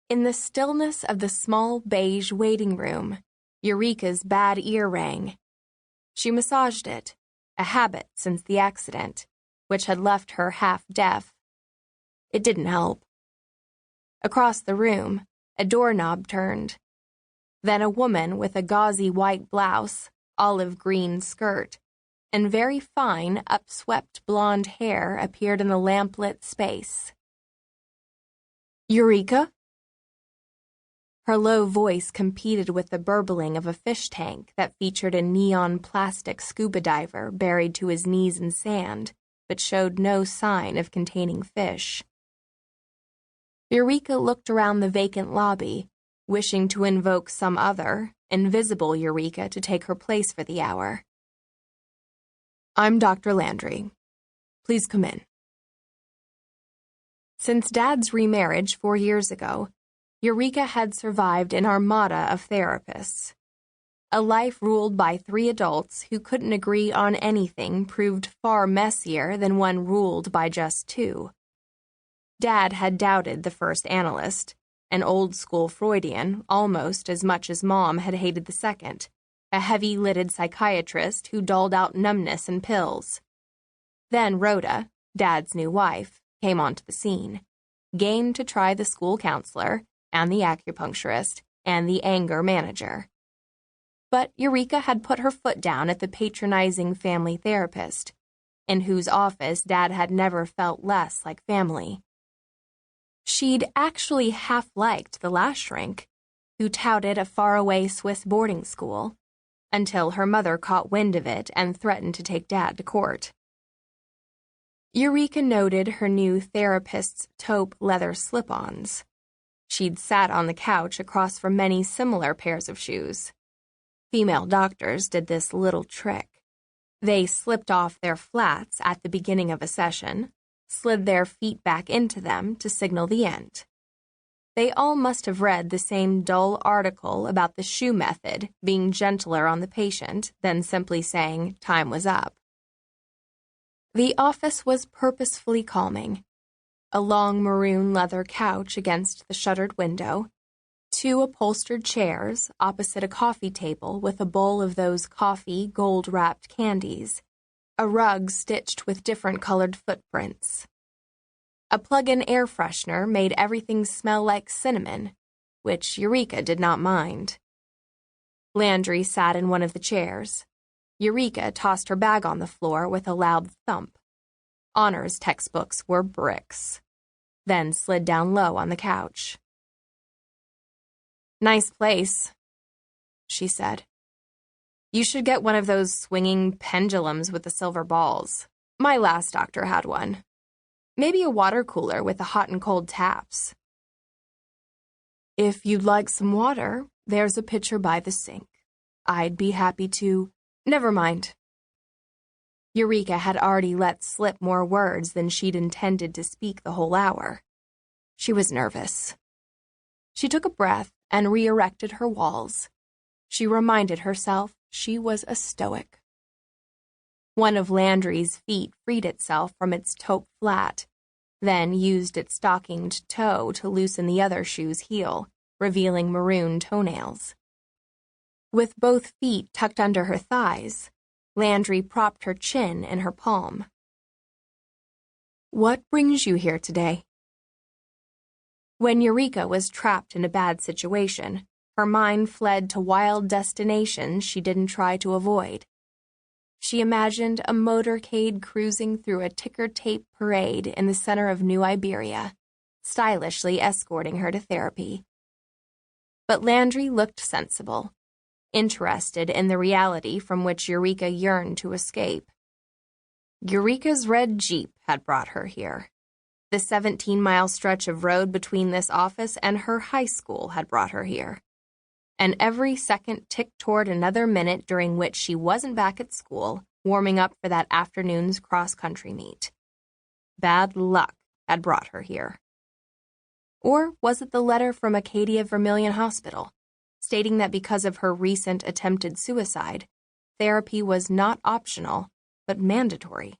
In the stillness of the small beige waiting room, Eureka's bad ear rang. She massaged it, a habit since the accident, which had left her half-deaf. It didn't help. Across the room, a doorknob turned. Then a woman with a gauzy white blouse, olive green skirt, and very fine, upswept blonde hair appeared in the lamplit space. "Eureka?" Her low voice competed with the burbling of a fish tank that featured a neon plastic scuba diver buried to his knees in sand, but showed no sign of containing fish. Eureka looked around the vacant lobby, wishing to invoke some other, invisible Eureka to take her place for the hour. "I'm Dr. Landry. Please come in." Since Dad's remarriage 4 years ago, Eureka had survived an armada of therapists. A life ruled by 3 adults who couldn't agree on anything proved far messier than one ruled by just 2. Dad had doubted the first analyst, an old-school Freudian, almost as much as Mom had hated the second, a heavy-lidded psychiatrist who doled out numbness and pills. Then Rhoda, Dad's new wife, came onto the scene, game to try the school counselor, and the acupuncturist, and the anger manager. But Eureka had put her foot down at the patronizing family therapist, in whose office Dad had never felt less like family. She'd actually half-liked the last shrink, who touted a faraway Swiss boarding school, until her mother caught wind of it and threatened to take Dad to court. Eureka noted her new therapist's taupe leather slip-ons. She'd sat on the couch across from many similar pairs of shoes. Female doctors did this little trick. They slipped off their flats at the beginning of a session, slid their feet back into them to signal the end. They all must have read the same dull article about the shoe method being gentler on the patient than simply saying time was up. The office was purposefully calming. A long maroon leather couch against the shuttered window, 2 upholstered chairs opposite a coffee table with a bowl of those coffee gold-wrapped candies, a rug stitched with different colored footprints. A plug-in air freshener made everything smell like cinnamon, which Eureka did not mind. Landry sat in one of the chairs. Eureka tossed her bag on the floor with a loud thump. Honors textbooks were bricks, then slid down low on the couch. "Nice place," she said. "You should get one of those swinging pendulums with the silver balls. My last doctor had one. Maybe a water cooler with the hot and cold taps." "If you'd like some water, there's a pitcher by the sink. I'd be happy to—" "Never mind." Eureka had already let slip more words than she'd intended to speak the whole hour. She was nervous. She took a breath and re-erected her walls. She reminded herself she was a stoic. One of Landry's feet freed itself from its taupe flat, then used its stockinged toe to loosen the other shoe's heel, revealing maroon toenails. With both feet tucked under her thighs, Landry propped her chin in her palm. "What brings you here today?" When Eureka was trapped in a bad situation, her mind fled to wild destinations she didn't try to avoid. She imagined a motorcade cruising through a ticker-tape parade in the center of New Iberia, stylishly escorting her to therapy. But Landry looked sensible, interested in the reality from which Eureka yearned to escape. Eureka's red Jeep had brought her here. The 17-mile stretch of road between this office and her high school had brought her here. And every second ticked toward another minute during which she wasn't back at school, warming up for that afternoon's cross-country meet. Bad luck had brought her here. Or was it the letter from Acadia Vermilion Hospital, stating that because of her recent attempted suicide, therapy was not optional, but mandatory?